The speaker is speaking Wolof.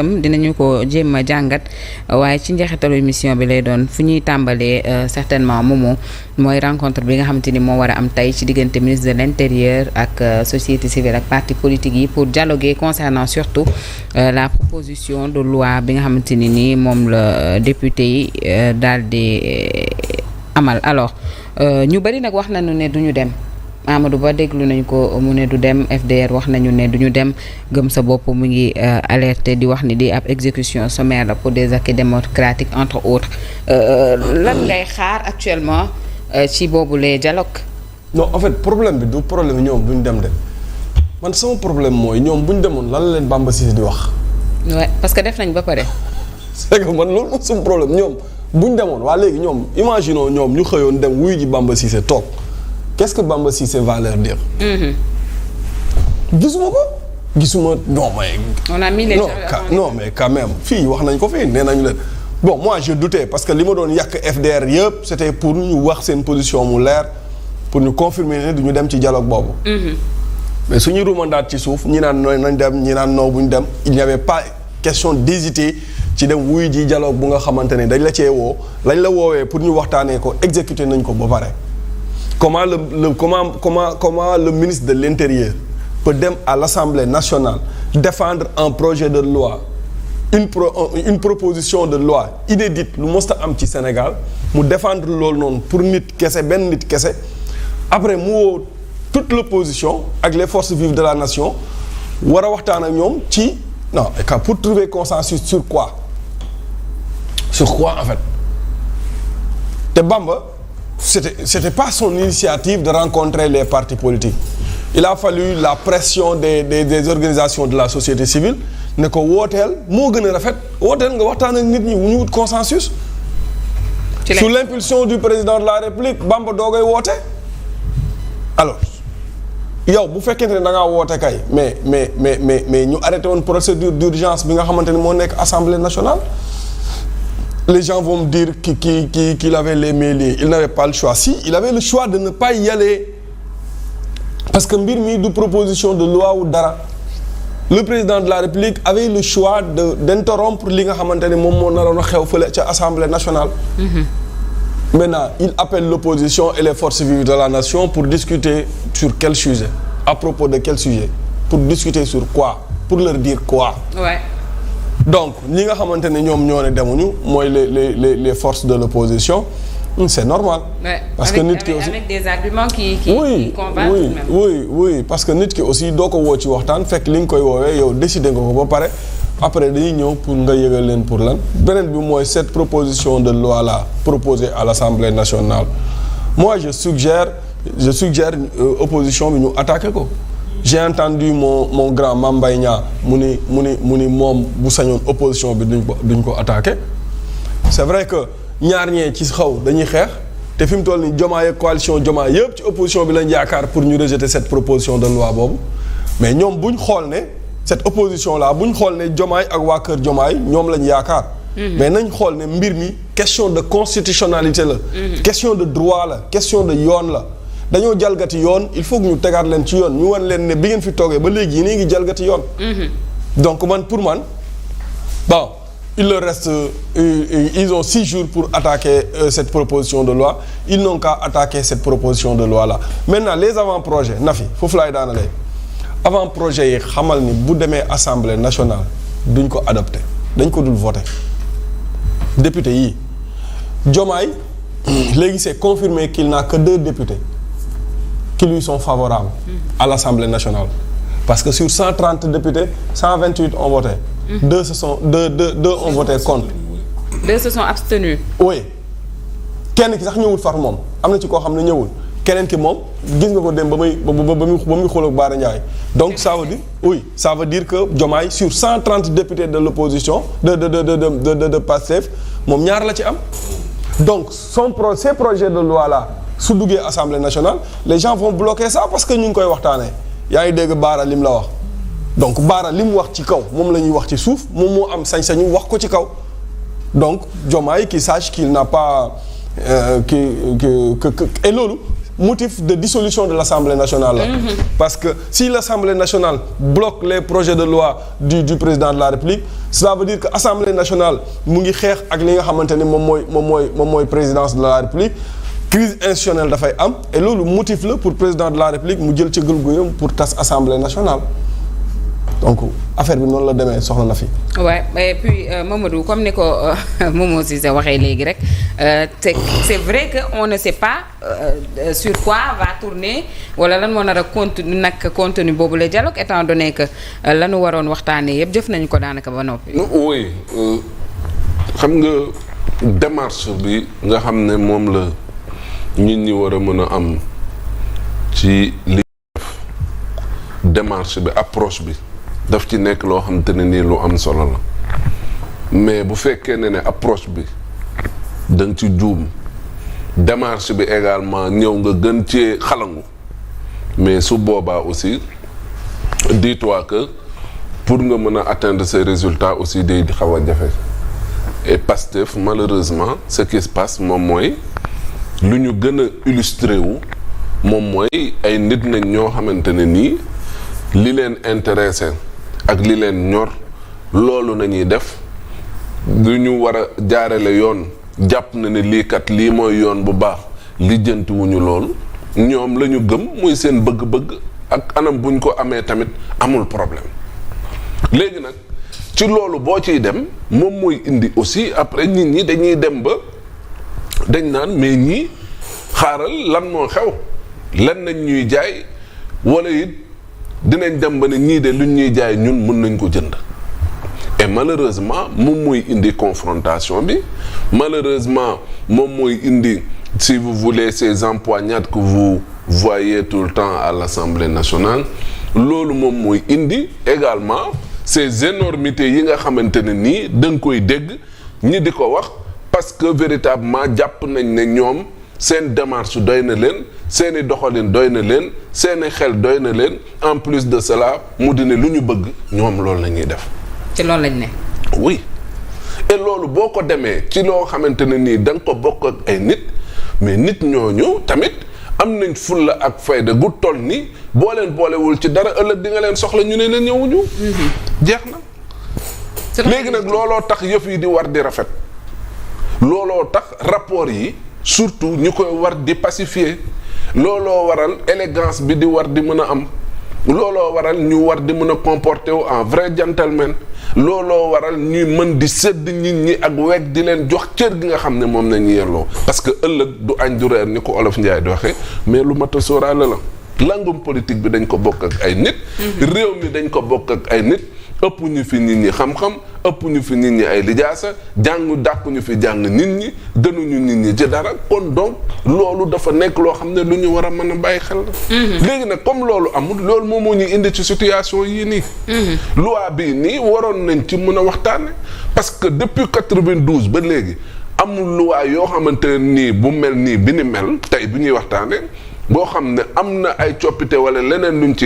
dinañu ko jéem a jàngat waaye ci njeexitalu émission bi lay doon fu ñuy tàmbalee certainement mooy rencontre bi nga xamante ni moo war a am tey ci diggante ministre de l'intérieur ak société civile ak parti politique yi pour dialoguer concernant surtout la proposition de loi bi nga xamante ni nii moom la député yi daal di amal alors ñu bari nag wax nañu ne duñu dem. Amadou Ba déglu nañ ko mu ne du dem FDR wax nañu ne duñu dem gëm sa bopp mu ngi alerté di wax ni di ab exécution sommaire la pour des acquis démocratiques entre autres lan ngay xaar actuellement ci boobu les dialogues. non en fait problème bi du problème ñoom duñ dem de man sama problème mooy ñoom buñ demoon lan la leen Bamba Cissé di wax. ouais parce que def nañ ba pare. c'est que man loolu sama problème ñoom buñ demoon waa léegi ñoom imaginons ñoom ñu xëyoon dem wuyu ji Bamba Cissé toog. Qu'est-ce que Bamba Cissé va leur dire? gisuma ko gisuma non mais. on a mis les non mais quand même fii wax nañ ko fii nee nañu leen bon moi je doutais parce que li ma doon yàq FDR yëpp c'était pour ñu wax seen position mu leer pour ñu confirmer ne du ñu dem ci dialogue boobu. mais suñuy rumandaat ci suuf ñi naan nooy nañ dem ñi naan noo bu ñu dem il n'y avait pas question d'hésiter ci dem wuy ji dialogue bu nga xamante ne dañ la cee woo lañ la woowee pour ñu waxtaanee ko exécuter nañ ko ba pare. Comment le ministre de l'Intérieur peut dem à l'Assemblée nationale défendre un projet de loi une proposition de loi inédite lu mosta am ci Sénégal mu défendre loolu noonu pour nit kese benn nit kese après mu woo toute l'opposition ak les forces vives de la nation war a waxtaan ak ñoom ci non pour trouver consensus sur quoi en fait te Bamba c'était pas son initiative de rencontrer les partis politiques il a fallu la pression des organisations de la société civile ne ko wooteel moo gën a rafet wooteel nga waxtaan ak nit ñi wu ñu wut consensus sous l'impulsion du président de la République Bamba doogay woote alors yow bu fekkente ne da ngaa woote kay mais ñu arrêté woon procédure d'urgence bi nga xamante ni moo nekk Assemblée nationale les gens vont me dire qu'il avait les mains liées. Il n'avait pas le choix. Si, il avait le choix de ne pas y aller. Parce que mbir mi du proposition de loi ou dara. Le président de la République avait le choix d'interrompre li nga xamante ne moom moo naroon a xew fële ca Assemblée nationale. Maintenant, il appelle l'opposition et les forces vives de la nation pour discuter sur quel sujet. À propos de quel sujet? Pour discuter sur quoi? Pour leur dire quoi? Ouais. Donc ñi nga xamante ne ñoom ñoo ne demuñu mooy les forces de l'opposition c'est normal. Ouais. Parce que nit ki aussi avec des arguments qui convainquent même. Oui parce que nit ki aussi doo ko woo ci waxtaan fekk li nga koy woowee yow décider nga ko ba pare après dañuy ñëw pour nga yëgal leen pour lan beneen bi mooy cette proposition de loi là proposée à l'Assemblée nationale moi je suggère opposition bi ñu attaquer ko. J'ai entendu mon grand Mame Mbaye Niang mu ni moom bu sañoon opposition bi duñ ko attaqué c'est vrai que ñaar ñee ci xaw dañuy xeex te fi mu toll ni Diomaye ak coalition Diomaye yëpp ci opposition bi lañ yaakaar pour ñu rejeter cette proposition de loi boobu mais ñoom buñ xool ne cette opposition là buñ xool ne Diomaye ak waa kër Diomaye ñoom lañ yaakaar mais nañ xool ne mbir mi question de constitutionnalité la question de droit la question de yoon la dañoo jalgati yoon il faut que ñu tegaat leen ci yoon ñu wan leen ne bi ngeen fi toogee ba léegi yéen a ngi jalgati yoon. donc pour man bon il leur reste ils ont 6 jours pour attaquer cette proposition de loi ils n'ont qu'à attaquer cette proposition de loi là maintenant les avant-projets Nafi foofu laay daanalee avant-projet yi xamal ni bu demee assemblée nationale duñ ko adopté dañ ko dul voté député yi Diomaye léegi c'est confirmé qu'il n'a que 2 députés qui lui sont favorables à l'Assemblée nationale parce que sur 130 députés 128 ont voté. 2 ont voté contre. 2 se sont abstenus. oui kenn ki sax ñëwul far moom am na ci koo xam ne ñëwul keneen ki moom gis nga ko dem ba muy xool ak Bara Ndiaye donc ça veut dire que Diomaye sur 130 députés de l'opposition de Pastef moom ñaar la ci am. Donc ces projets de loi là su duggee Assemblée nationale les gens vont bloquer ça parce que ñu ngi koy waxtaanee yaa ngi dégg Bara lim la wax donc Bara lim wax ci kaw moom la ñuy wax ci suuf moom moo am sañ-sañu wax ko ci kaw donc Diomaye qui sache qu'il n'a pas et loolu motif de dissolution de l'Assemblée nationale la. Parce que si l'Assemblée nationale bloque les projets de loi du président de la République, cela veut dire que Assemblée nationale mu ngi xeex ak li nga xamante ni moom mooy présidence de la République. Crise institutionnelle dafay am et loolu motif la pour président de la République mu jël ci gël-guyam pour tas Assemblée nationale. Donc affaire bi noonu la demee soxna na fi. Ouais, et puis Mamadou comme ni ko Momo Cissé waxee léegi rek c'est vrai que on ne sait pas sur quoi va tourner wala lan moo nar a contenu boobu le dialogue étant donné que lanu waroon waxtaanee yëpp jëf nañu ko daanaka ba noppi. oui xam nga démarche bi nga xam ne moom la nit ñi war a mën a am ci li def démarche bi approche bi. daf ci nekk loo xamante ne nii lu am solo la mais bu fekkee ne approche bi da nga ci juum démarche bi également ñëw nga gën cee xalangu mais su boobaa aussi dis-toi que pour nga mën a atteindre ces résultats aussi day xaw a jafe et Pastef malheureusement ce qui se passe moom mooy lu ñu gën a illustré wu moom mooy ay nit nañ ñoo xamante ne nii li leen intéressé ak li leen ñor loolu nañuy def lu ñu war a jaarale yoon jàpp na ne lii kat lii mooy yoon bu baax lijjanti wuñu loolu ñoom la ñu gëm muy seen bëgg-bëgg ak anam buñ ko amee tamit amul problème léegi nag ci loolu boo ciy dem moom mooy indi aussi après nit ñi dañuy dem ba dañ naan mais ñii xaaral lan moo xew lan nañ ñuy jaay wala it dinañ dem ba ne ñii de luñ ñuy jaay ñun mën nañ ko jënd et malheureusement moom mooy indi confrontation bi malheureusement moom mooy indi si vous voulez ces empoignades que vous voyez tout le temps à l'Assemblée nationale loolu moom mooy indi également ces énormités yi nga xamante ne nii da nga koy dégg ñi di ko wax parce que véritablement jàpp nañ ne ñoom seen démarche doy na leen seeni doxalin doy na leen seeni xel doy na leen en plus de cela mu di ne lu ñu bëgg ñoom loolu la ñuy def. ci loolu lañ ne. oui et loolu boo ko demee ci loo xamante ne nii da nga ko bokk ak ay nit mais nit ñooñu tamit am nañ fulla ak fayda gu toll ni boo leen boolewul ci dara ëllëg di nga leen soxla ñu ne leen ñëwuñu. jeex na. léegi nag looloo tax yëf yi di war di rafet looloo tax rapport yi. surtout ñu koy war di pacifier looloo waral élégance bi di war di mën a am looloo waral ñu war di mën a comporter wu en vrai gentleman looloo waral ñuy mën di sedd nit ñi ak wekk di leen jox cër gi nga xam ne moom nañu yelloo parce que ëllëg du añ du reer ni ko Olof Njaay di waxee mais lu mat a sóoraale la langum politique bi dañ ko bokk ak ay nit réew mi dañ ko bokk ak ay nit ëpp ñu fi nit ñi xam-xam ëpp ñu fi nit ñi ay lijaasa dàqu ñu fi jàng nit ñi gënuñu nit ñi ci dara kon donc loolu dafa nekk loo xam ne lu ñu war a mën a bàyyi xel la léegi nag comme loolu amul loolu moom moo ñu indi ci situation yii nii loi bii nii waroon nañ ci mën a waxtaane parce que depuis 92 ba léegi amul loi yoo xamante ne nii bu mel nii bi ni mel tey bi ñuy waxtaane boo xam ne am na ay coppite wala leneen luñ ci